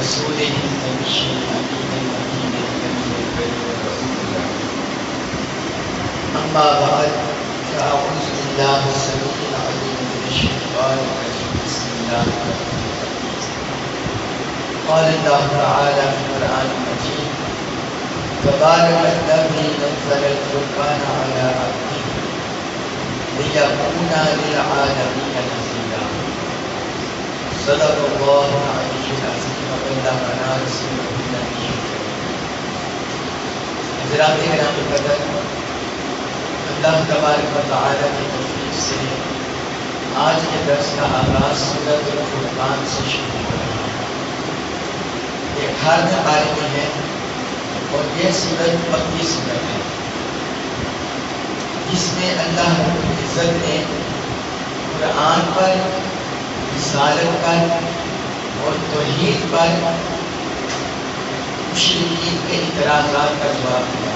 رسوله النبي الأمين المكين الأمين الكريم الرؤوف الرحيم. أما بعد فأعوذ بالله السميع العليم من الشيطان الرجيم. بسم الله الرحمن الرحيم. قال الله تعالى في القرآن المجيد: تبارك الذي نزل الفرقان على عبده ليكون للعالمين نذيرا. صدق الله العلي العظيم وبلغنا رسوله النبي الكريم. حضرات کرام قدر، اللہ تبارک و تعالی کی توفیق سے آج کے درس کا آغاز سورۃ الفرقان سے شروع ہو رہا ہے۔ یہ 18ویں پارے میں ہے اور یہ سورت مکی سورت ہے، جس میں اللہ رب العزت نے قرآن پر، رسالت پر اور توحید پر مشرکین کے اعتراضات کا جواب دیا۔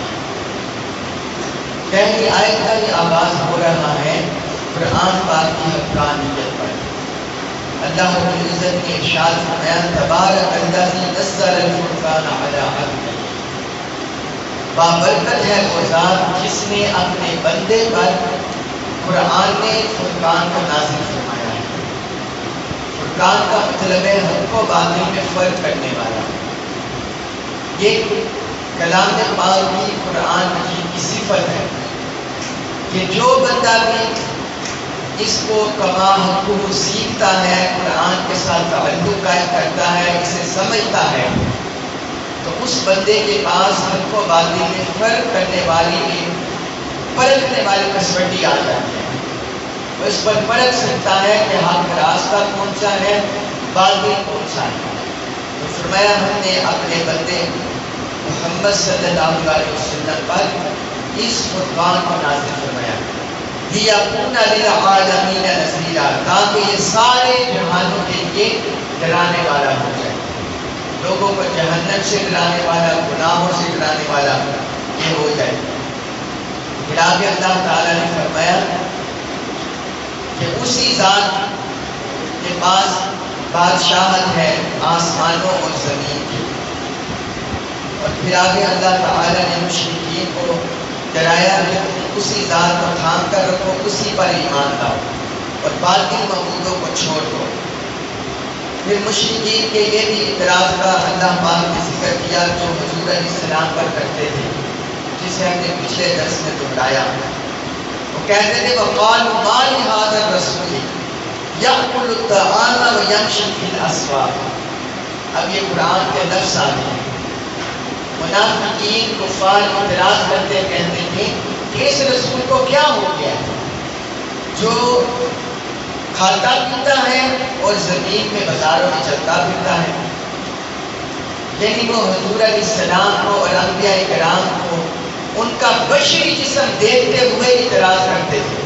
پہلی آیت کا یہ آغاز ہو رہا ہے قرآن پاک کی حقانیت پر۔ اللہ رب العزت نے ارشاد فرمایا: تبارک الذی نزل الفرقان علی عبدہ۔ بابرکت ہے وہ ذات جس نے اپنے بندے پر قرآن میں فرقان کو نازل فرمایا ہے۔ فرقان کا مطلب ہے حق و باطل میں فرق کرنے والا۔ یہ کلام پاک کی قرآن مجید کی صفت ہے کہ جو بندہ بھی اس کو کما حقو سیکھتا ہے، قرآن کے ساتھ تعلق قائم کرتا ہے، اسے سمجھتا ہے، تو اس بندے کے پاس حق و باطل میں فرق کرنے والی، پرکھنے والی کسوٹی آ جاتی ہے۔ وہ اس پر پرکھ سکتا ہے کہ حق راستہ کون سا ہے، باطل کون سا ہے۔ تو فرمایا ہم نے اپنے بندے محمد صلی اللہ علیہ وسلم پر اس فرقان کو نازل فرمایا لِيَكُونَ لِلْعَالَمِينَ نَذِيرًا، تاکہ یہ سارے جہانوں کے لیے ڈرانے والا ہو جائے، لوگوں کو جہنم سے ڈرانے والا، گناہوں سے ڈرانے والا یہ ہو جائے۔ پھر آگے اللہ تعالیٰ نے فرمایا کہ اسی ذات کے پاس بادشاہت ہے آسمانوں اور زمین کی۔ اور پھر آگے اللہ تعالیٰ نے مشرکین کو ڈرایا کہ اسی ذات کو تھام کر رکھو، اسی پر ایمان لاؤ اور باطل معبودوں کو چھوڑ دو۔ پھر مشرکین کے یہ بھی اعتراض کا اللہ پاک نے ذکر کیا جو حضور علیہ السلام پر کرتے تھے، جسے ہم نے پچھلے درس میں دہرایا۔ وہ کہتے تھے: وَقَالُوا مَا لِهَٰذَا الرَّسُولِ يَأْكُلُ الطَّعَامَ وَيَمْشِي فِي الْأَسْوَاقِ۔ اب یہ قرآن کے لفظ آتے ہیں۔ منافقین کفار اعتراض کرتے کہتے تھے کہ اس رسول کو کیا ہو گیا جو کھاتا پیتا ہے اور زمین میں بازاروں میں چلتا پھرتا ہے۔ یعنی وہ حضور علیہ السلام کو اور انبیاء کرام کو ان کا بشری جسم دیکھتے ہوئے اعتراض کرتے تھے،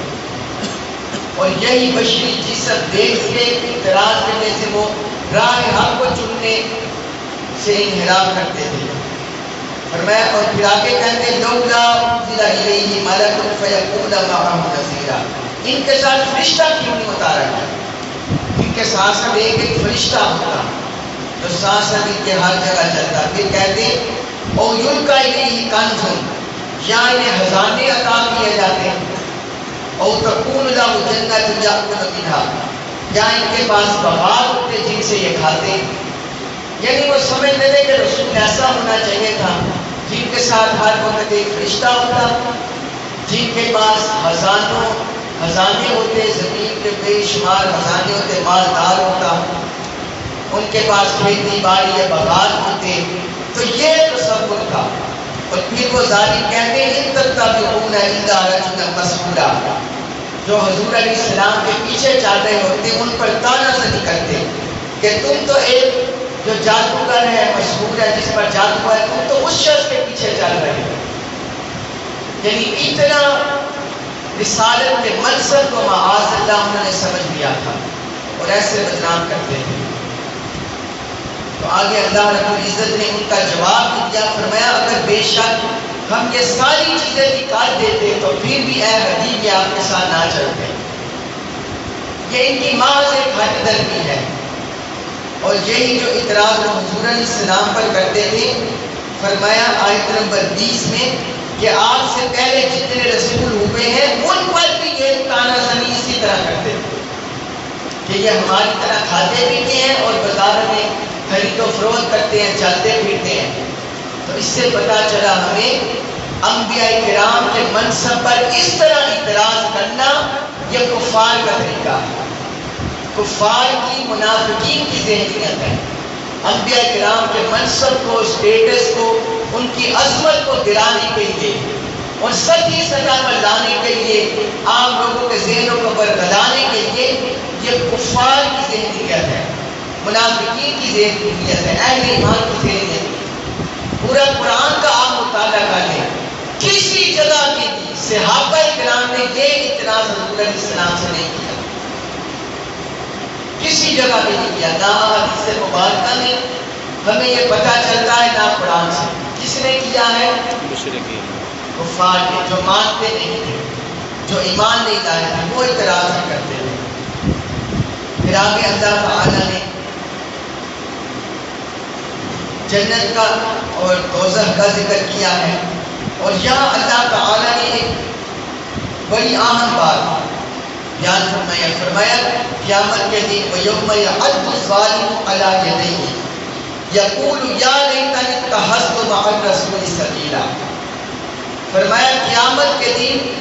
اور یہی بشری جسم دیکھ کے اعتراض کرنے سے وہ راہ حق کو چننے سے انحراف کرتے تھے۔ فرمایا اور پھر آگے کہتے ہیں: لولا انزل الیہ ملک فیکون معہ نذیرا۔ ان کے ساتھ فرشتہ کیوں نہیں اتارا گیا؟ ان کے ساتھ ساتھ ایک فرشتہ ہوتا جو ساتھ ساتھ ان کے ہر جگہ چلتا۔ پھر کہتے ہیں: او یلقی الیہ کنز، یا انہیں خزانے عطا کیے جاتے ہیں، او تکون لہ جنت یأکل منہا، یا ان کے پاس باغات ہوتے جن سے یہ کھاتے ہیں۔ یعنی وہ سمجھتے تھے کہ رسول ایسا ہونا چاہیے تھا جن کے ساتھ ہر وقت ایک فرشتہ ہوتا، جن کے پاس خزانے ہوتے، زمین کے بے شمار خزانے ہوتے، مالدار ہوتا، ان کے پاس کھیتی باڑی یا باغات ہوتے۔ تو یہ تصور تھا۔ اور پھر وہ ظالم کہتے ہیں: ان تتبعون الا رجلا مسحورا، جو حضور علیہ السلام کے پیچھے چل رہے ہوتے ان پر طعنہ زنی کرتے کہ تم تو ایک جو جادوگر ہے، مشہور ہے، جس پر جادو ہے، تم تو اس شخص کے پیچھے چل رہے ہو۔ یعنی اتنا رسالت کے منصب کو معاذ اللہ انہوں نے سمجھ لیا تھا اور ایسے بدنام کرتے تھے۔ تو آگے اللہ رب العزت نے ان کا جواب دیا، فرمایا اگر بے شک ہم یہ ساری چیزیں نکال دیتے تو پھر بھی اے حبیب یہ آپ کے ساتھ نہ چلتے۔ یہ ان کی محض ایک حد درمی ہے اور یہی جو اعتراض وہ حضور علیہ السلام پر کرتے تھے، فرمایا آیت نمبر 20 میں کہ آپ سے پہلے جتنے رسول ہوئے ہیں ان پر بھی یہ تانا زنی اسی طرح کرتے تھے کہ یہ ہماری طرح کھاتے پیتے ہیں اور بازار میں خرید و فروخت کرتے ہیں، چلتے پھرتے ہیں۔ تو اس سے پتہ چلا ہمیں انبیاء کرام کے منصب پر اس طرح اعتراض کرنا یہ کفار کا طریقہ ہے، کفار کی منافقین کی ذہنیت ہے۔ انبیاء کرام کے منصب کو، اسٹیٹس کو، ان کی عظمت کو گرانے کے لیے اور سطحی سطح پر لانے کے لیے، عام لوگوں کے ذہنوں کو برگلانے کے لیے یہ کفار کی ذہنیت ہے، منافقین کی ذہنیت ہے، اہل ایمان کی ذہنیت ہے۔ پورا قرآن کا آپ مطالعہ کر لیں، کسی جگہ کے بھی صحابہ کرام نے یہ اعتراض حضور علیہ السلام سے نہیں کیا، کسی جگہ پہ نہیں کیا، نہ حدیث مبارکہ میں ہمیں یہ پتہ چلتا ہے، نہ قرآن سے۔ کس نے کیا ہے؟ کفار نے، جو مانتے نہیں تھے، جو ایمان نہیں لائے تھے، وہ اعتراض نہیں کرتے تھے۔ پھر آگے اللہ تعالیٰ نے جنت کا اور دوزخ کا ذکر کیا ہے، اور یہاں اللہ تعالیٰ نے ایک بڑی اہم بات بیان فرمایا، فرمایا قیامت کے دن وَيَوْمَ يَعَضُّ الظَّالِمُ عَلَىٰ يَدَيْهِ يَقُولُ يَا لَيْتَنِي اتَّخَذْتُ مَعَ الرَّسُولِ سَبِيلًا۔ فرمایا قیامت کے دن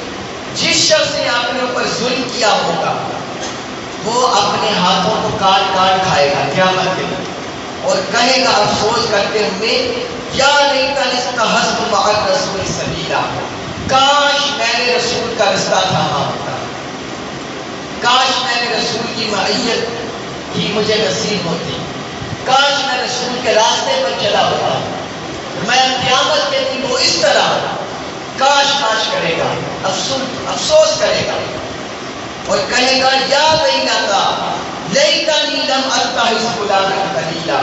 جس شخص نے اپنے اوپر ظلم کیا ہوگا وہ اپنے ہاتھوں کو کاٹ کاٹ کھائے گا قیامت کے دن، اور کہے گا افسوس کرتے ہوئے یا لیتنی اتخذت مع الرسول سبیلا، کاش میں نے رسول کا رستہ تھاما ہوتا، کاش میں نے رسول کی معیت ہی مجھے نصیب ہوتی، کاش میں رسول کے راستے پر چلا ہوتا۔ میں قیامت کے دن وہ اس طرح کاش کاش کرے گا، افسوس کرے گا، اور کہے گا یا ویلتا لیتنی لم اتخذ فلانا خلیلا،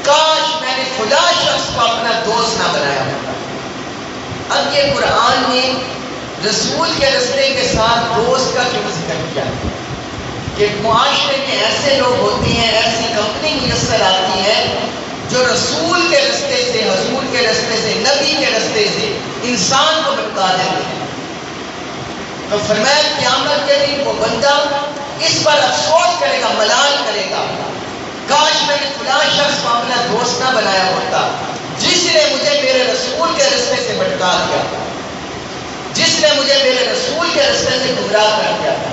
کاش میں نے فلاں شخص کو اپنا دوست نہ بنایا ہوتا۔ اب یہ قرآن نے رسول کے رستے کے ساتھ دوست کا کیوں ذکر کیا کہ معاشرے میں ایسے لوگ ہوتے ہیں، ایسی کمپنی میسر آتی ہے جو رسول کے رستے سے، حضور کے رستے سے، نبی کے رستے سے انسان کو بتا دیتے ہیں۔ تو فرمایا قیامت کے دن وہ بندہ اس پر افسوس کرے گا، ملال کرے گا، کاش میں نے فلاں شخص کو اپنا دوست نہ بنایا ہوتا جس نے مجھے میرے رسول کے رستے سے بھٹکا دیا، جس نے مجھے میرے رسول کے رستے سے گمراہ کر دیا تھا،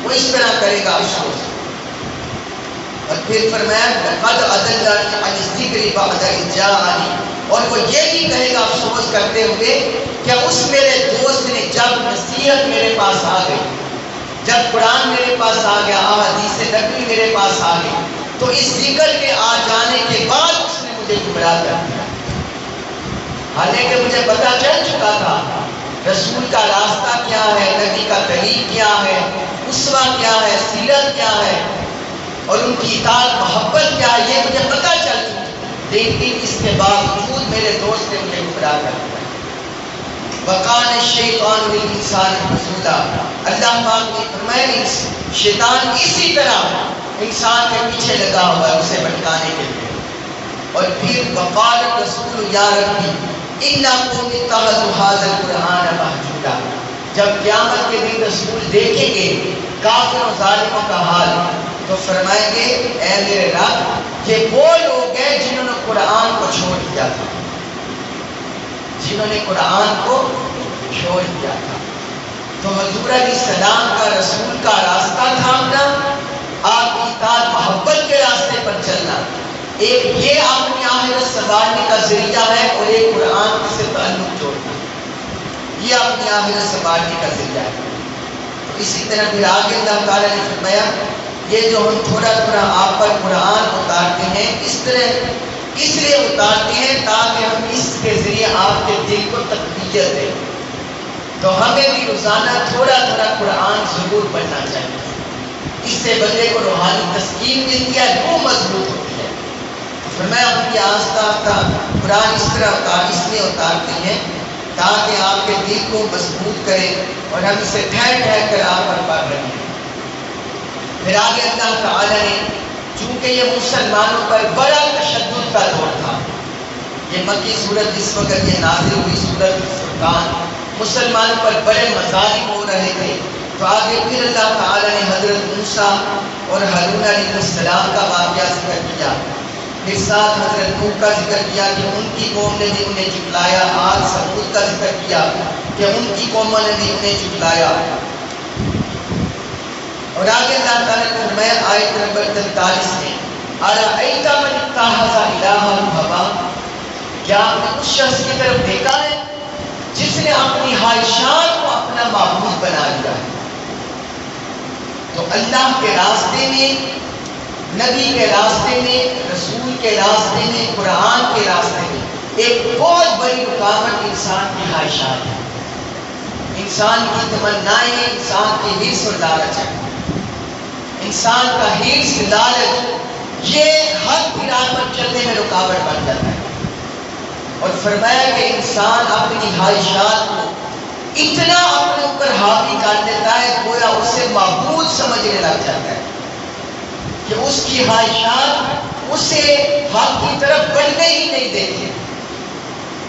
وہ اس طرح کرے گا افسوس۔ اور پھر فرمایا قد اضلنی عن الذکر بعد اذ جاءنی، اور وہ یہ بھی کہے گا افسوس کرتے ہوئے کہ اس میرے دوست نے جب نصیحت میرے پاس آ گئی، جب قرآن میرے پاس آ گیا، احادیث نبوی میرے پاس آ گئی، تو اس ذکر کے آ جانے کے بعد اس نے مجھے گمراہ کر دیا، حالانکہ مجھے پتہ چل چکا تھا رسول کا راستہ کیا ہے، نبی کا طریق کیا ہے، اسوہ کیا ہے، سیرت کیا ہے، اور ان کی اطاعت محبت کیا ہے، یہ مجھے پتہ چل چکا، لیکن اس کے باوجود میرے دوست نے مجھے گمراہ کر دیا۔ وَقَانَ الشَّيْطَانُ لِلْإِنسَانِ خَذُولًا، اللہ پاک نے فرمایا شیطان اسی طرح انسان کے پیچھے لگا ہوا ہے اسے بھٹکانے کے لیے۔ اور پھر وقال الرسول یا ربی اِنَّ قَوْمِي اتَّخَذُوا هَٰذَا الْقُرْآنَ مَهْجُورًا، جب قیامت کے دن رسول دیکھیں گے کافر و ظالموں کا حال تو فرمائیں گے اے میرے رب یہ وہ لوگ ہیں جنہوں نے قرآن کو چھوڑ دیا تھا، جنہوں نے قرآن کو چھوڑ دیا تھا۔ تو حضور علیہ السلام کا، رسول کا راستہ تھامنا، آپ کی اطاعت محبت کے راستے پر چلنا، ایک یہ اپنی آخرت سنوارنے کا ذریعہ ہے، اور ایک قرآن سے تعلق جوڑنا، یہ اپنی آخرت سنوارنے کا ذریعہ ہے۔ تو اسی طرح پھر آگے اللہ تعالیٰ نے فرمایا یہ جو ہم تھوڑا تھوڑا آپ پر قرآن اتارتے ہیں اس لیے اتارتے ہیں تاکہ ہم اس کے ذریعے آپ کے دل کو تقویت دیں۔ تو ہمیں بھی روزانہ تھوڑا تھوڑا قرآن ضرور پڑھنا چاہیے، اس سے بندے کو روحانی تسکین ملتی ہے، روح مضبوط ہوتی ہے۔ فرمایا ہم یہ آہستہ آہستہ قرآن اس طرح اس لیے اتارتے ہیں تاکہ آپ کے دل کو مضبوط کرے، اور ہم اسے ٹھہر ٹھہر کر آپ پر پڑھ رہے ہیں۔ پھر آگے اللہ تعالیٰ نے چونکہ یہ مسلمانوں پر بڑا تشدد کا دور تھا. یہ مکی صورت جس وقت یہ نازل ہوئی سورۃ فرقان، مسلمانوں پر بڑے مظالم ہو رہے تھے. تو آگے پھر اللہ تعالیٰ نے حضرت موسیٰ اور ہارون علیہ السلام کا واقعہ ذکر کیا. پھر ساتھ حضرت نوح کا ذکر کیا کہ ان کی قوم نے بھی انہیں جھٹلایا. آج ثمود کا ذکر کیا کہ ان کی قوموں نے بھی انہیں جھٹلایا. اور آگے اللہ تعالیٰ نے فرمایا آیت نمبر 43 میں أَرَأَيْتَ مَنِ اتَّخَذَ إِلَٰهَهُ هَوَاهُ، کیا آپ نے اس شخص کی طرف دیکھا ہے جس نے اپنی خواہشات کو اپنا معبود بنا لیا ہے؟ تو اللہ کے راستے میں، نبی کے راستے میں، رسول کے راستے میں، قرآن کے راستے میں ایک بہت بڑی رکاوٹ انسان کی خواہشات ہے، انسان کی تمنائیں، انسان کی حرص اور لالچ ہے. انسان کا حرص، لالچ یہ حق کی راہ پر چلنے میں رکاوٹ بن جاتا ہے. اور فرمایا کہ انسان اپنی خواہشات کو اتنا اپنے اوپر حاوی کر دیتا ہے گویا اسے معبود سمجھنے لگ جاتا ہے کہ اس کی خواہشات اسے حق کی طرف بڑھنے ہی نہیں دیتی.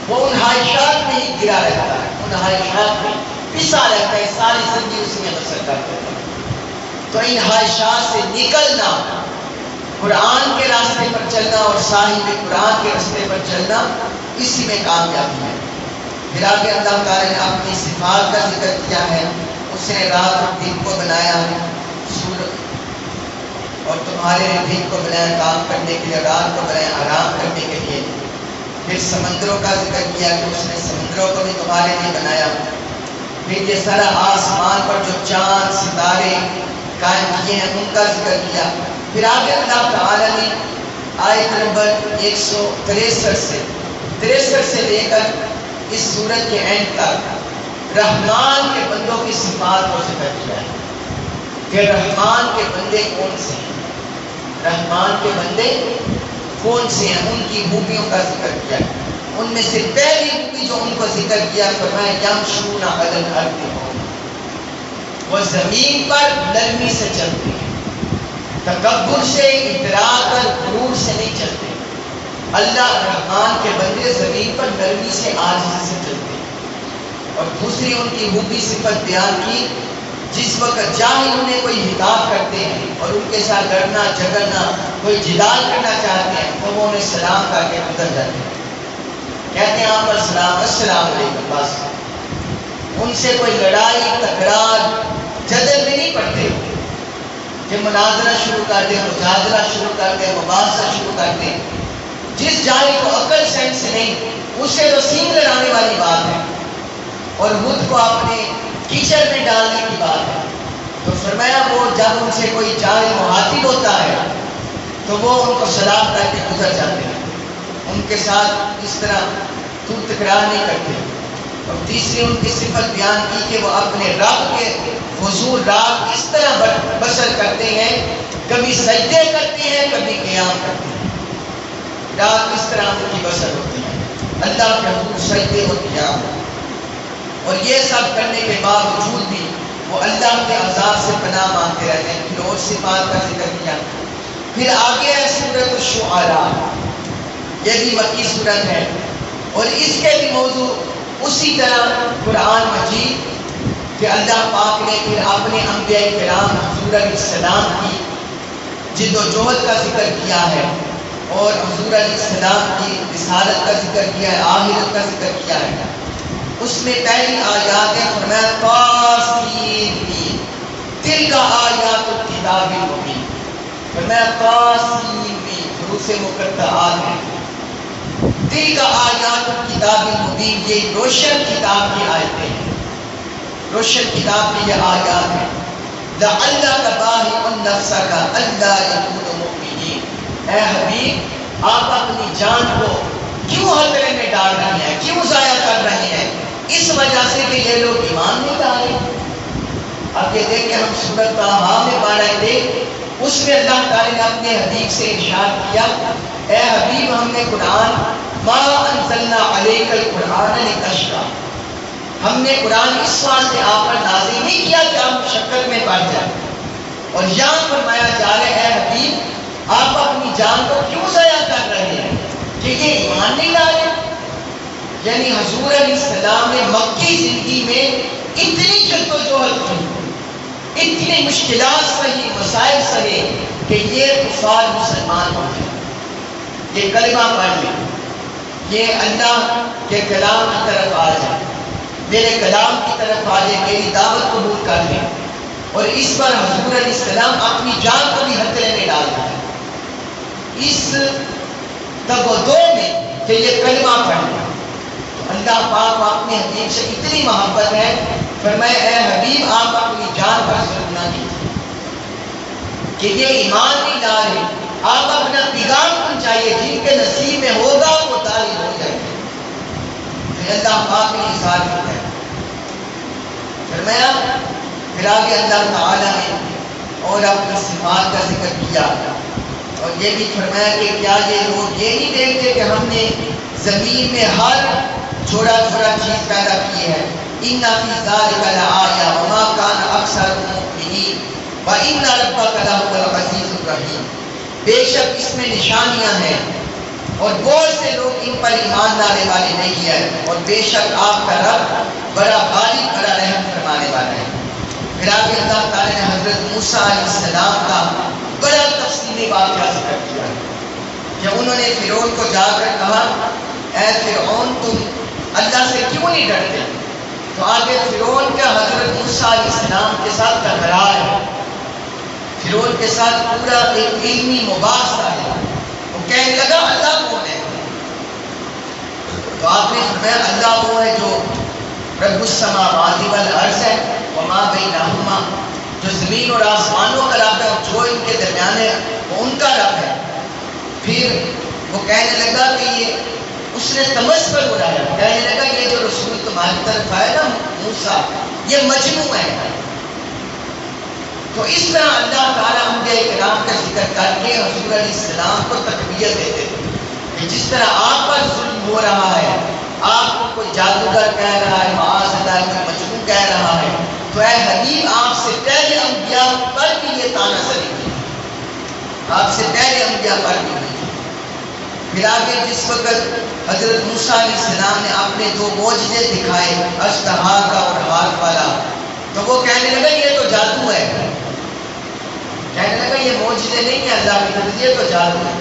وہ ان خواہشات میں ہی گرا رہتا ہے، ان خواہشات میں پسا رہتا ہے، ساری زندگی اس میں بسر کرتا ہے. تو ان خواہشات سے نکلنا، قرآن کے راستے پر چلنا اور صاحب قرآن کے راستے پر چلنا، اسی میں کامیابی ہے. پھر آگے اللہ تعالیٰ نے اپنی صفات کا ذکر کیا ہے. اس نے رات اور دن کو بنایا ہے اور تمہارے دن کو بنایا کام کرنے کے لیے، رات کو بنایا آرام کرنے کے لیے. پھر سمندروں کا ذکر کیا کہ اس نے سمندروں کو بھی تمہارے لیے بنایا. پھر یہ سارا آسمان پر جو چاند ستارے قائم کیے ہیں ان کا ذکر کیا. پھر آگے اللہ تعالیٰ نے آیت نمبر 163 سے لے کر اس سورت کے اینڈ تک رحمان کے بندوں کی صفات کو ذکر کیا ہے کہ رحمان کے بندے کون سے ہیں، رحمان کے بندے کون سے ہیں، ان کی خوبیوں کا ذکر کیا ہے. ان میں سے پہلی خوبی جو ان کو ذکر کیا فرمایا یمشون علی الارض، وہ زمین پر نرمی سے چلتے ہیں، تکبر سے، ادراک اور غرور سے نہیں چلتے. اللہ رحمان کے بندے زمین پر نرمی سے، عاجزی سے چلتے ہیں. اور دوسری ان کی خوبی صفت بیان کی، جس وقت جاہل انہیں کوئی خطاب کرتے ہیں اور ان کے ساتھ لڑنا جھگڑنا، کوئی جدال کرنا چاہتے ہیں تو وہ انہیں سلام کر کے گزر جاتے ہیں، کہتے ہیں آپ پر سلام، السلام علیکم. بس ان سے کوئی لڑائی تکرار جدل میں نہیں پڑتے کہ مناظرہ شروع کر دیں، مجادلہ شروع کر دیں، مباحثہ شروع کر دیں. جس جاہل کو عقل سینس نہیں، اسے تو سینگ لڑانے والی بات ہے اور خود کو اپنے کیچڑ میں ڈالنے کی بات ہے. تو فرمایا وہ جب ان سے کوئی جاہل مخاطب ہوتا ہے تو وہ ان کو سلام کر کے گزر جاتے ہیں، ان کے ساتھ اس طرح تو تکرار نہیں کرتے. اور تیسری ان کی صفت بیان کی کہ وہ اپنے رب کے حضور رات اس طرح بسر کرتے ہیں، کبھی سجدے کرتے ہیں، کبھی قیام کرتے ہیں. رات اس طرح ان کی بسر ہوتی ہے، اللہ کے حضور سجدے اور قیام. اور یہ سب کرنے کے باوجود بھی وہ اللہ کے عذاب سے پناہ مانگتے رہتے ہیں. پھر اور صفات کا ذکر کیا. پھر آگے ہے سورۃ الشعراء، یہ بھی مکی سورت ہے اور اس کے بھی موضوع اسی طرح قرآن مجید کہ اللہ پاک نے پھر اپنے انبیاء کرام حضور علیہ السلام کی جد و جہد کا ذکر کیا ہے اور حضور علیہ السلام کی رسالت کا ذکر کیا ہے، آخرت کا ذکر کیا ہے. اس میں پہلی آیات ہے فرمایا طاسین، تلک آیات الکتاب المبین. فرمایا طاسین حروف مقطعات ہیں، تلک آیات الکتاب المبین، یہ روشن کتاب کی آیتیں ہیں، روشن کتاب کی یہ آیات ہیں. لعلک باخع نفسک الا یکونوا مؤمنین. اے حبیب آپ اپنی جان کو کیوں خطرے میں ڈال رہے ہیں، کیوں ضائع کر رہے ہیں؟ اس وجہ سے کہ یہ لوگ ایمان نہیں ڈالے. اب یہ دیکھیں ہم سورۃ طٰہٰ میں پڑھ رہے تھے، اس میں اللہ تعالی نے اپنے حبیب سے ارشاد کیا اے حبیب ہم نے قرآن ما انزلنا علیک القرآن لتشقیٰ، ہم نے قرآن اس واسطے آپ پر نازل نہیں کیا کہ آپ مشقت میں پڑ جائیں. اور یہاں فرمایا جا رہا ہے اے حبیب آپ اپنی جان کو کیوں ضائع کر رہے ہیں کہ یہ ایمان نہیں لائے؟ یعنی حضور علیہ السلام نے مکی زندگی میں اتنی جدوجہد کی، اتنی مشکلات سہی، مسائل سہے کہ یہ کفار مسلمان ہو گئے، یہ کلمہ پڑھ لیں، یہ اللہ کے کلام کی طرف آ جائے، میرے کلام کی طرف آ جائے، میری دعوت قبول کر لیں، اور اس پر حضور علیہ السلام اپنی جان کو بھی خطرے میں ڈال دیں۔ اس تبدو میں کہ یہ کلمہ پڑھ لیں، اللہ پاک اپنے حبیب سے اتنی محبت ہے، فرمائے اے حبیب آپ اپنی جان پر ظلم نہ کیجیے کہ یہ ایمان نہیں لا رہے، آپ اپنا پیغام پہنچائیے، جن کے نصیب میں ہوگا وہ داخل ہو جائے گا۔ پھر اللہ پاک نے اظہار کرتا ہے، فرمایا پھر آگے اللہ تعالیٰ نے اور اپنی صفات کا ذکر کیا، اور یہ بھی فرمایا کہ کیا یہ لوگ یہ نہیں دیکھتے کہ ہم نے زمین میں ہر چھوٹا چھوٹا چیز پیدا کی ہے، ان فی ذلک لآیہ وما کان اکثرهم مؤمنین وان ربک لہو العزیز الرحیم، بے شک اس میں نشانیاں ہیں اور بہت سے لوگ ان پر ایمان لانے والے نہیں ہیں، اور بے شک آپ کا رب بڑا غالب بڑا رحم فرمانے والا ہے۔ پھر آگے اللہ تعالیٰ نے حضرت موسیٰ علیہ السلام کا بڑا تفصیلی واقعہ ذکر کیا کہ انہوں نے فرعون کو جا کر کہا اے فرعون تم اللہ سے کیوں نہیں ڈرتے؟ تو آگے فرعون کا حضرت موسیٰ علیہ السلام کے ساتھ تکرار ہے، فرعون کے ساتھ پورا ایک علمی مباحثہ ہے، وہ کہنے لگا اللہ کون ہے؟ تو آپ نے فرمایا اللہ وہ ہے جو رب السماوات والارض ہے وما بینہما، جو زمین اور آسمانوں کا رب ہے اور جو ان کے درمیان ہے وہ ان کا رب ہے۔ پھر وہ کہنے لگا کہ یہ اس نے سمجھ پر اڑایا، کہنے لگا یہ جو رسول تمہاری طرف آئے نا موسیٰ یہ مجنون ہے۔ تو اس طرح اللہ تعالیٰ انبیاء کرام کا ذکر کر کے حضور علیہ السلام کو تقویت دیتے تھے کہ جس طرح آپ پر ظلم ہو رہا ہے، آپ کو کوئی جادوگر کہہ رہا ہے، معاذ اللہ کوئی مجنون کہہ رہا ہے، تو اے حبیب آپ سے پہلے انبیاء پر بھی یہ طعنہ زنی کی، آپ سے پہلے انبیاء پر بھی ہوئی۔ پھر آگے جس وقت حضرت موسیٰ علیہ السلام نے اپنے دو معجزے دکھائے، اژدہا کا اور ہاتھ والا، تو وہ کہنے لگا یہ تو جادو ہے، کہنے لگا یہ معجزے نہیں ہے اللہ کی طرف، یہ تو جادو ہے۔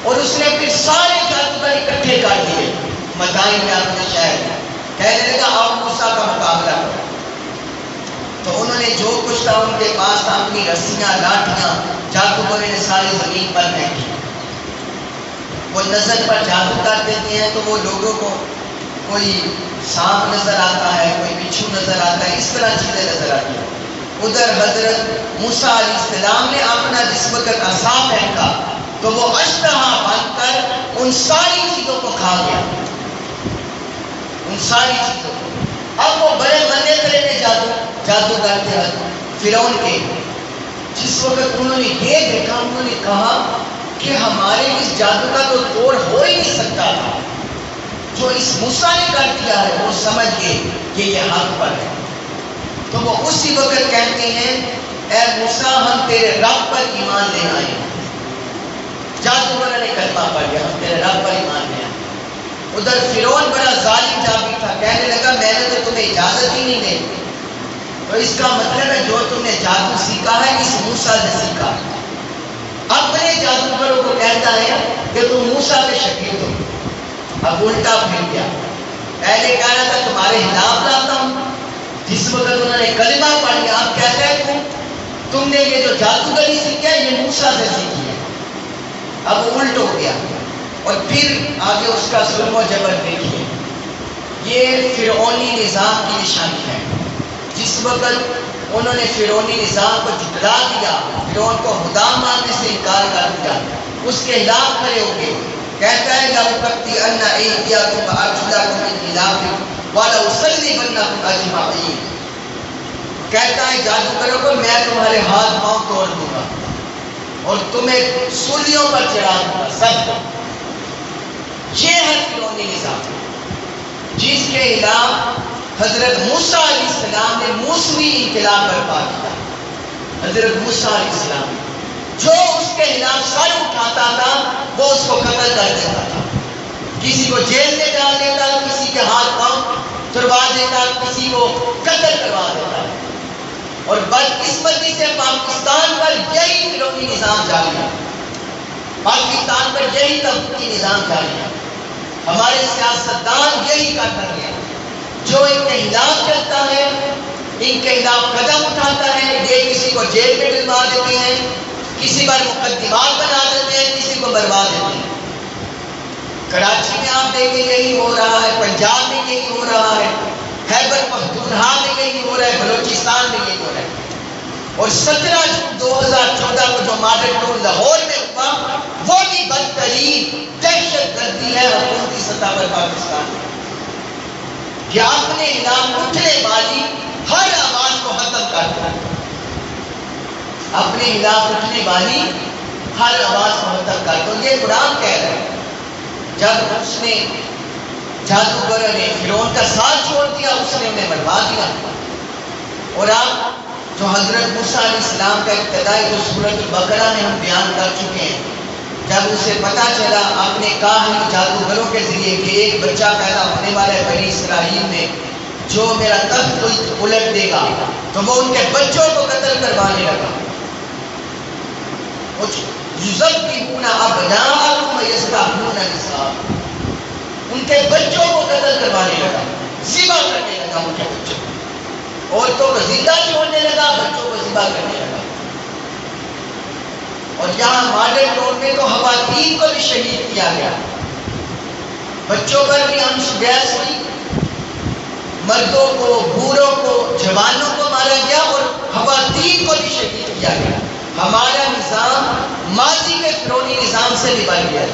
اور اس نے پھر سارے جادوگر اکٹھے کر دیے مدائن میں اپنے شہر میں، کہنے لگا آؤ موسیٰ کا مقابلہ کرو۔ تو انہوں نے جو کچھ تھا ان کے پاس تھا، اپنی رسیاں لاٹھیاں جادوگروں نے ساری زمین پر پھینکی۔ وہ نظر پر جادو کر دیتے ہیں تو وہ لوگوں کو کوئی سانپ نظر آتا ہے، کوئی بچھو نظر آتا ہے، اس طرح چیزیں نظر آتی ہیں۔ ادھر حضرت موسیٰ علیہ السلام نے اپنا جس وقت عصا پھینکا تو وہ اژدہا بن کر ان ساری چیزوں کو کھا گیا، ان ساری چیزوں کو۔ اب وہ بڑے بندے کرے تھے جادو کرتے ہیں فرعون کے، جس وقت انہوں نے یہ دیکھا انہوں نے کہا کہ ہمارے اس جادو کا تو توڑ ہو ہی نہیں سکتا تھا، جو اس موسیٰ نے کر دیا ہے وہ سمجھ گئے کہ یہ حق پر ہے۔ تو وہ اسی وقت کہتے ہیں اے موسیٰ ہم تیرے رب پر ایمان لے آئے ہیں۔ جادوگروں نے کلمہ پڑھ لیا، ہم تیرے رب پر ایمان لے آئے۔ ادھر فرعون بڑا ظالم جابر تھا، کہنے لگا میں نے تو تمہیں اجازت ہی نہیں دی، تو اس کا مطلب ہے جو تم نے جادو سیکھا ہے اس موسیٰ سے سیکھا۔ اپنے جادوگروں کو کہتا ہے کہ تم موسیٰ کے شاگرد ہو۔ اب الٹا پھر گیا، پہلے کہہ رہا تھا تمہارے خلاف لاتا ہوں، جس وقت انہوں نے کلمہ پڑھ لیا اب کہتا ہے تم نے یہ جو جادوگری سیکھا ہے یہ موسیٰ سے سیکھی ہے۔ اب الٹ ہو گیا، اور پھر آگے اس کا ظلم و جبر دیکھیے۔ یہ فرعونی نظام کی نشانی ہے۔ جس وقت انہوں نے فرعونی نظام کو جھٹلا دیا، فرعون کو خدا ماننے سے انکار کر دیا، اس کے خلاف کھڑے ہو گئے، کہتا ہے لَأُقَطِّعَنَّ أَيْدِيَكُمْ وَأَرْجُلَكُم مِّنْ خِلَافٍ وَلَأُصَلِّبَنَّكُمْ أَجْمَعِينَ۔ کہتا ہے جادوگروں کو میں تمہارے ہاتھ پاؤں توڑ دوں گا اور تمہیں سولیوں پر چڑھا دوں گا سب کو۔ یہ ہے فرعونی نظام جس کے خلاف حضرت موسیٰ علیہ السلام نے موسوی انقلاب برپا کیا۔ حضرت موسیٰ علیہ السلام جو اس کے خلاف سر اٹھاتا تھا وہ اس کو قتل کر دیتا تھا، کسی کو جیل میں ڈال دیتا، کسی کے ہاتھ پاؤں توڑوا دیتا، کسی کو قتل کروا دیتا۔ اور بدقسمتی سے پاکستان پر یہی فرعونی نظام جاری ہے، پاکستان پر یہی طبقاتی نظام جاری ہے، ہمارے سیاستدان یہی کر رہے ہیں، جو ان کے خلاف چلتا ہے، ان کے خلاف قدم اٹھاتا ہے، یہ کسی کو جیل میں ڈلوا دیتے ہیں، کسی پر مقدمات بنا دیتے ہیں، کسی کو برباد دیتے ہیں۔ کراچی میں آپ دیکھیں یہی ہو رہا ہے، پنجاب میں یہی ہو رہا ہے، خیبر پختونخوا میں یہی ہو رہا ہے، بلوچستان میں یہی ہو رہا ہے۔ اور 17 جون 2014 کو جو ماڈل ٹاؤن لاہور میں ہوا، وہ بھی بدترین دہشت گردی ہے حکومتی سطح پر پاکستان میں، کہ اپنے خلاف اٹھنے والی ہر آواز کو ختم کر دیا، اپنے خلاف اٹھنے والی ہر آواز کو ختم کر دو۔ یہ قرآن کہہ رہا ہے، جب اس نے جادوگروں نے فرعون کا ساتھ چھوڑ دیا، اس نے انہیں مروا دیا۔ اور آپ جو حضرت موسیٰ علیہ السلام کا ابتدائی جو سورۃ البقرہ میں ہم بیان کر چکے ہیں، جب اسے پتا چلا اپنے کاہن جادوگروں کے ذریعے کہ ایک بچہ پیدا ہونے والا ہے بنی اسرائیل میں جو میرا تخت الٹ دے گا، تو وہ ان کے بچوں کو قتل کروانے لگا۔ یذبحون ابناءکم ویذبحون نساءکم، ان کے بچوں کو قتل کروانے لگا، ذبح کرنے لگا ان کے بچوں کو، عورتوں کو زندہ چھوڑنے لگا، بچوں کو ذبح کرنے لگا۔ اور یہاں ماڈل ٹاؤن میں تو خواتین کو بھی شہید کیا گیا، بچوں پر بھی انش گیس ہوئی، مردوں کو، بوڑھوں کو، جوانوں کو مارا گیا، اور خواتین کو بھی شہید کیا گیا۔ ہمارا نظام ماضی کے فرعونی نظام سے بھی بڑھ گیا،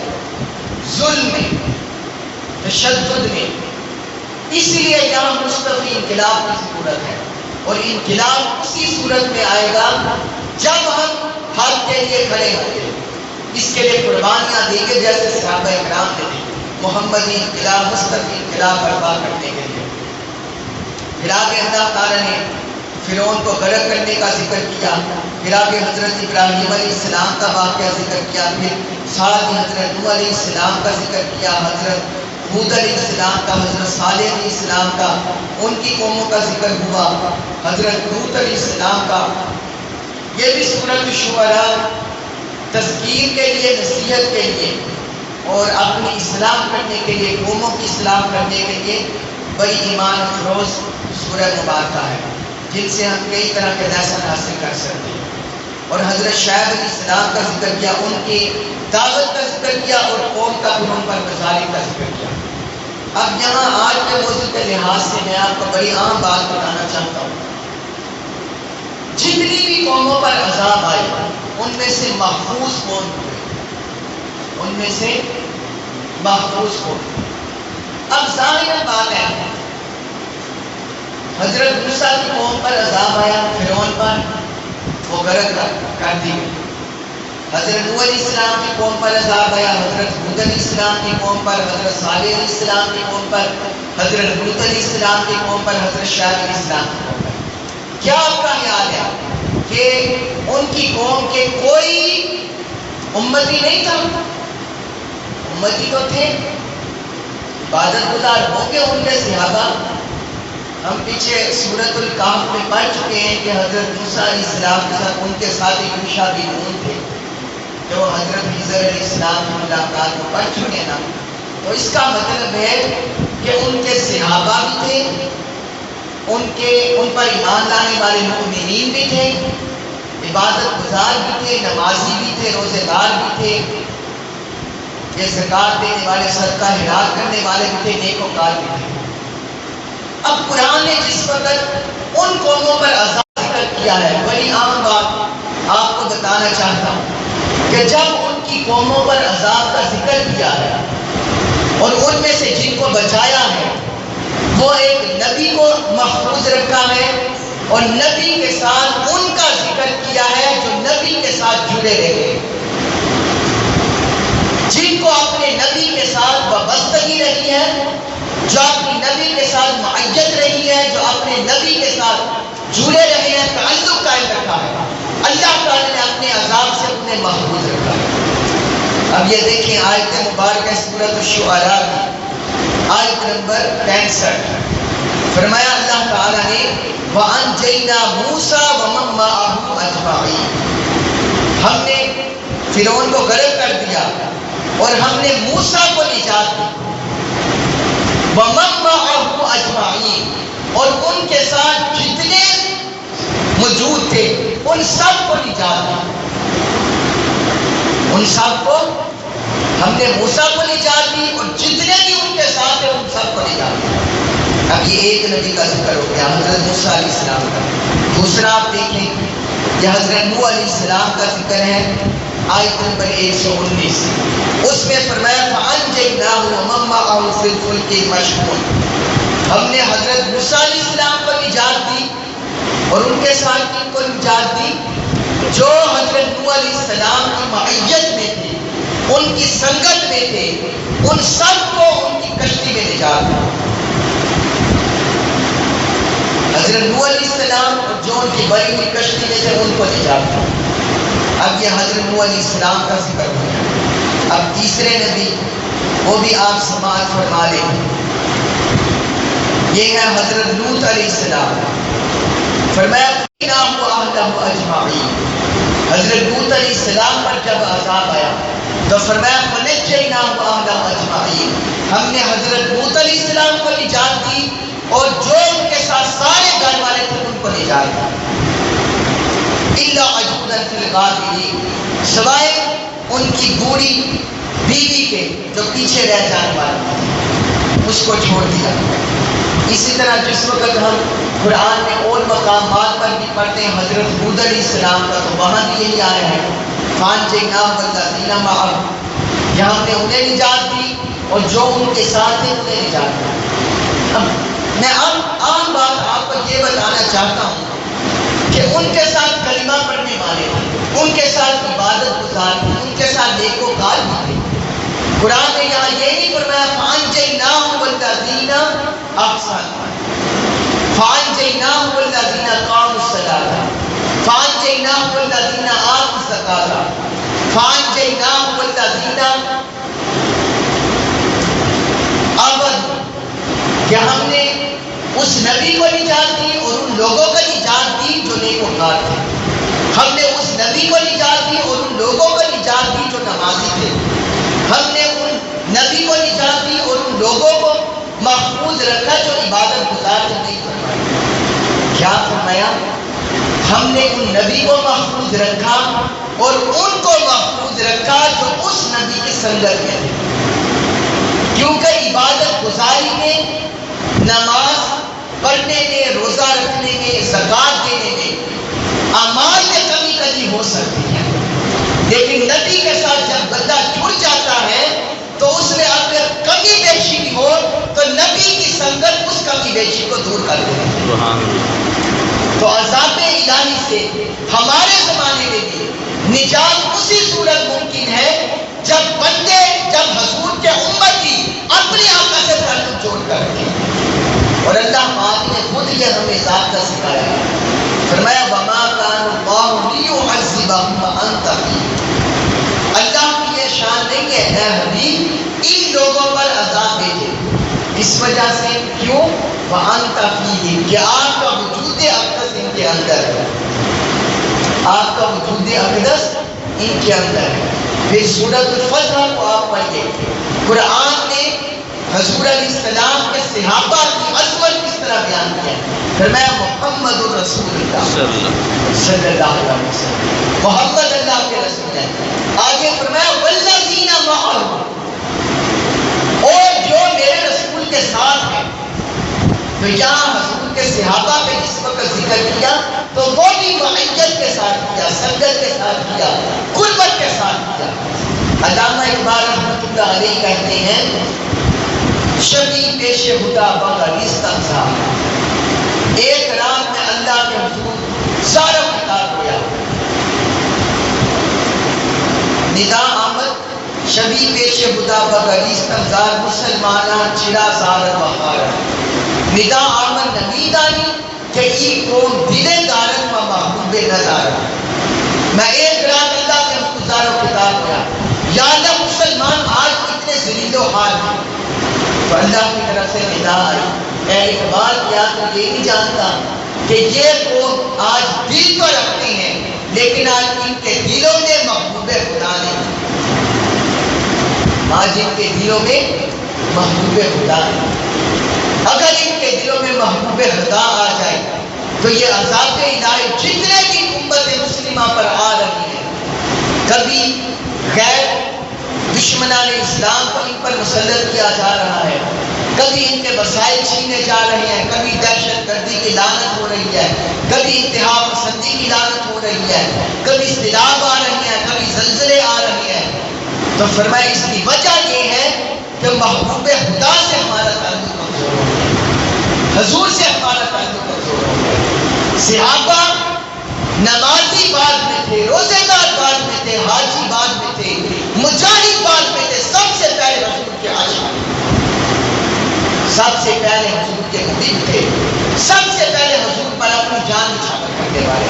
ظلم میں، تشدد میں۔ اس لیے یہاں مستفی انقلاب کی ضرورت ہے، اور انقلاب اسی صورت میں آئے گا جب ہم حق کے لیے کھڑے ہوں گے، اس کے لیے قربانیاں دیں گے، جیسے صحابہ کرام نے دی، محمدی انقلاب، مستفی انقلاب برپا کرنے کے لیے۔ پھر آگے اللہ تعالیٰ نے فرعون کو غرق کرنے کا ذکر کیا، پھر آگے حضرت ابراہیم علیہ السلام کا واقعہ ذکر کیا، پھر ساتھ ہی حضرت نوح علیہ السلام کا ذکر کیا، حضرت ہود علیہ السلام کا، حضرت صالح علیہ السلام کا، ان کی قوموں کا ذکر ہوا، حضرت لوط علیہ السلام کا۔ یہ بھی سورۃ شعراء تذکیر کے لیے، نصیحت کے لیے، اور اپنی اصلاح کرنے کے لیے، قوموں کی اصلاح کرنے کے لیے بڑی ایمان افروز سورہ مبارکہ ہے، جن سے ہم کئی طرح کے لیسن حاصل کر سکتے ہیں۔ اور حضرت شعیب علیہ السلام کا ذکر کیا، ان کی دعوت کا ذکر کیا، اور قوم کا پھر ان پر مظالم کا ذکر کیا۔ اب یہاں آج کے موضوع کے لحاظ سے میں آپ کو بڑی عام بات بتانا چاہتا ہوں، جتنی بھی قوموں پر عذاب آئے ان میں سے محفوظ کون ہوئے، ان میں سے محفوظ کون ہوئے۔ اب ظاہر بات ہے، حضرت موسیٰ کی قوم پر عذاب آیا، فرعون پر، وہ غرق کر دی گئی۔ حضرت نوح علیہ السلام کی قوم پر عذاب آیا، حضرت ہود علیہ السلام کی قوم پر، حضرت صالح علیہ السلام کی قوم پر، حضرت لوط علیہ السلام کی قوم پر، حضرت شعیب علیہ السلام کی قوم پر۔ کیا آپ کا خیال ہے کہ ان کی قوم کے کوئی امتی نہیں تھا؟ امتی تو تھے، عبادت گزار ہوں گے ان کے صحابہ۔ ہم پیچھے سورۃ الکہف میں پڑھ چکے ہیں کہ حضرت موسیٰ علیہ السلام کے ساتھ ان کے ساتھ یوشع بن نون تھے، جو حضرت خضر علیہ السلام کی ملاقات کو پڑھ چکے ہیں نا۔ تو اس کا مطلب ہے کہ ان کے صحابہ بھی تھے، ان پر ایمان لانے والے مؤمنین بھی تھے، عبادت گزار بھی تھے، نمازی بھی تھے، روزے دار بھی تھے، یہ زکات دینے والے، صدقہ خیرات کرنے والے بھی تھے، نیکوکار بھی تھے۔ اب قرآن نے جس وقت ان قوموں پر عذاب ذکر کیا ہے، بڑی عام بات آپ کو بتانا چاہتا ہوں کہ جب ان کی قوموں پر عذاب کا ذکر کیا ہے اور ان میں سے جن کو بچایا ہے، وہ ایک نبی کو محفوظ رکھا ہے، اور نبی کے ساتھ ان کا ذکر کیا ہے جو نبی کے ساتھ جڑے رہے، جن کو اپنے نبی کے ساتھ وابستگی رہی ہے، جو اپنی نبی کے ساتھ معیت رہی ہے، جو اپنے نبی کے ساتھ جڑے رہے ہیں، تعلق قائم رکھا ہے۔ اللہ تعالیٰ نے اپنے عذاب سے انہیں محفوظ رکھا۔ اب یہ دیکھیں آیت مبارکہ سورۃ الشعراء کی آیت نمبر 65، فرمایا اللہ تعالیٰ نے وَأَنْجَيْنَا مُوسَىٰ وَمَن مَّعَهُ أَجْمَعِينَ، ہم نے فرعون کو غرق کر دیا اور ہم نے موسیٰ کو نجات دی، وَمَن مَّعَهُ أَجْمَعِينَ، اور ان کے ساتھ جتنے موجود تھے ان سب کو نجات دی، ان سب کو ہم نے موسیٰ کو نجات دی اور جتنے بھی ان کے ساتھ ہیں ان سب کو نجات دی۔ اب یہ ایک نبی کا ذکر ہو گیا، حضرت موسیٰ علیہ السلام کا۔ دوسرا آپ دیکھیں، یہ حضرت نوح علیہ السلام کا ذکر ہے آیت نمبر 119، اس میں فرمایا فَأَنْجَيْنَاهُ وَمَن مَّعَهُ فِي الْفُلْكِ الْمَشْحُونِ، ہم نے حضرت موسیٰ علیہ السلام کو نجات دی اور ان کے ساتھ کن کو نجات دی؟ جو حضرت نوح علیہ السلام کی معیت میں تھے، ان کی سنگت میں تھے، ان سب کو ان کی کشتی میں نجات دی۔ حضرت نوح علیہ السلام اور جو ان کی بڑی ہوئی کشتی میں تھے ان کو نجات دی۔ اب یہ حضرت نوح علیہ السلام کا ذکر ہو گیا۔ اب تیسرے نبی، وہ بھی آپ سماعت فرما لیں، یہ ہے حضرت لوط علیہ السلام۔ فرمایا حضرت لوط علیہ السلام پر جب عذاب آیا تو فرمایا ہم نے حضرت لوط علیہ السلام کو نجات دی اور جو ان کے ساتھ سارے گھر والے تھے ان کو نجات دی، الا عجوزا فی الغابرین، سوائے ان کی بوڑھی بیوی کے جو پیچھے رہ جانے والی، اس کو چھوڑ دیا۔ اسی طرح جس وقت ہم قرآن میں اور مقامات پر بھی پڑھتے ہیں حضرت ہود علیہ السلام کا، تو وہاں بھی یہی آیا ہے فَأَنْجَيْنَاهُ وَالَّذِينَ مَعَهُ، یہاں ہم نے انہیں نجات دی اور جو ان کے ساتھ ہیں انہیں نجات دی۔ میں عام بات آپ کو یہ بتانا چاہتا ہوں کہ ان کے ساتھ کلمہ پڑھنے والے تھے، ان کے ساتھ عبادت گزار تھے، ان کے ساتھ نیکوکار بھی تھے۔ قرآن نے یہاں یہ نہیں فرمایا فَأَنْجَيْنَاهُ وَالَّذِينَ أَحْسَنُوا، فَأَنْجَيْنَاهُ وَالَّذِينَ قَامُوا الصَّلَاةَ، فَأَنْجَيْنَاهُ وَالَّذِينَ آتَوُا الزَّكَاةَ، فَأَنْجَيْنَاهُ وَالَّذِينَ آمَنُوا، کہ ہم نے اس نبی کو نجات دی اور ان لوگوں کو نجات دی جو نیکوکار تھے، ہم نے اس نبی کو نجات دی اور ان لوگوں کو نجات دی جو نمازی تھے، ہم نے ان نبی کو نجات دی اور ان لوگوں کو محفوظ رکھا جو عبادت گزار تھے نہیں فرمایا۔ کیا فرمایا؟ ہم نے ان نبی کو محفوظ رکھا اور ان کو محفوظ رکھا جو اس نبی کی سنگت میں تھے، کیونکہ عبادت گزاری میں، نماز پڑھنے میں، روزہ رکھنے میں، زکوٰۃ دینے میں اعمال میں کمی کمی ہو سکتی ہے، لیکن نبی کے ساتھ جب بندہ جڑ جاتا ہے تو اس میں اگر کمی بیشی بھی ہو تو نبی کی سنگت اس کمی بیشی کو دور کر دے۔ تو عذاب الہی سے ہمارے زمانے میں بھی نجات اسی صورت ممکن ہے جب بندے، جب حضور کے امتی اپنے آقا سے تعلق جوڑ کر رکھیں، اور اللہ پاک نے خود یہ ہمیں ذات کا سکھایا ہے۔ فرمایا وَمَا كَانَ اللَّهُ لِيُعَذِّبَهُمْ وَأَنْتَ فِيهِمْ، اللہ کی یہ شان نہیں ہے اے حبیب ان لوگوں پر عذاب بھیجے، اس وجہ سے کیوں؟ وَأَنْتَ فِيهِمْ، کہ آپ کا وجود اقدس ان کے اندر ہے، آپ کا وجود اقدس ان کے اندر ہے۔ پھر سورۃ الفجر کو آپ پڑھیے، قرآن نے حضور علیہ السلام کے صحابہ کی عظمت کس طرح بیان کیا ہے۔ فرمایا محمد رسول اللہ صلی اللہ علیہ وسلم، محمد اللہ کے رسول ہیں۔ آگے فرمایا والذین معہ، اور جو میرے رسول کے ساتھ ہیں۔ تو یہاں حضور کے صحابہ پہ جس وقت ذکر کیا تو وہ بھی معیت کے ساتھ کیا، سنگت کے ساتھ کیا، قربت کے ساتھ کیا۔ علامہ اقبال رحمۃ اللہ علیہ کہتے ہیں شبی پیش خدا بغریست انصار، ایک رات میں اللہ کے حضور سارا خطاب ہوا، ندا آمد شبی پیش خدا بغریست انصار، مسلمانہ چرا زارت وقار، ندا آمد نمید آنی کہ ای قوم دل دارت و محبوب ندارت، میں ایک رات اللہ کے گزار و خطاب کیا، یا اللہ مسلمان آج اتنے ذلیل و حال ہیں، تو اللہ کی طرف سے ندا آئی، میں اقبال کیا تو یہ نہیں جانتا کہ یہ قوم آج دل تو رکھتی ہیں لیکن آج ان کے دلوں میں محبوب خدا نہیں، آج ان کے دلوں میں محبوب خدا نہیں۔ اگر ان کے دلوں میں محبوب خدا آ جائے تو یہ عذاب الہی جتنے بھی امت مسلمہ پر آ رہی ہے، کبھی غیر دشمنان اسلام کو ان پر مسلط کیا جا رہا ہے، کبھی ان کے وسائل چھینے جا رہے ہیں، کبھی دہشت گردی کی لعنت ہو رہی ہے، کبھی انتہا پسندی کی لعنت ہو رہی ہے، کبھی سیلاب آ رہی ہیں، کبھی زلزلے آ رہے ہیں، تو فرمایا اس کی وجہ یہ ہے کہ محبوب خدا سے ہمارا تعلق کمزور ہو گیا، حضور سے ہمارا تعلق کمزور ہو گیا۔ صحابہ نمازی بعد میں تھے، روزے دار بعد میں تھے، حاجی بعد میں تھے، مجاہد بعد میں تھے، سب سے پہلے حضور کے عاشق، سب سے پہلے حضور کے محب تھے، سب سے پہلے حضور پر اپنی جان نچھاور کرنے والے۔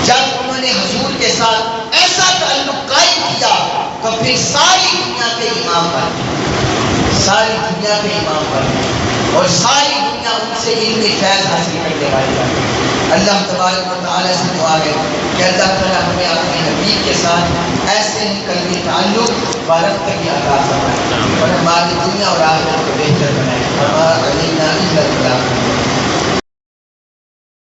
جب انہوں نے حضور کے ساتھ ایسا تعلق قائم کیا تو پھر ساری دنیا کے امام بن، ساری دنیا کے امام بن، اور ساری دنیا ان سے علمی فیض حاصل کرنے والی ہے۔ اللہ تبارک و تعالیٰ سے دعا ہے کہ اللہ تعالیٰ ہمیں اپنے حبیب کے ساتھ ایسے ہی قلبی تعلق وارث کی عطا فرمائے اور ہماری دنیا اور آخرت کو بہتر بنائے۔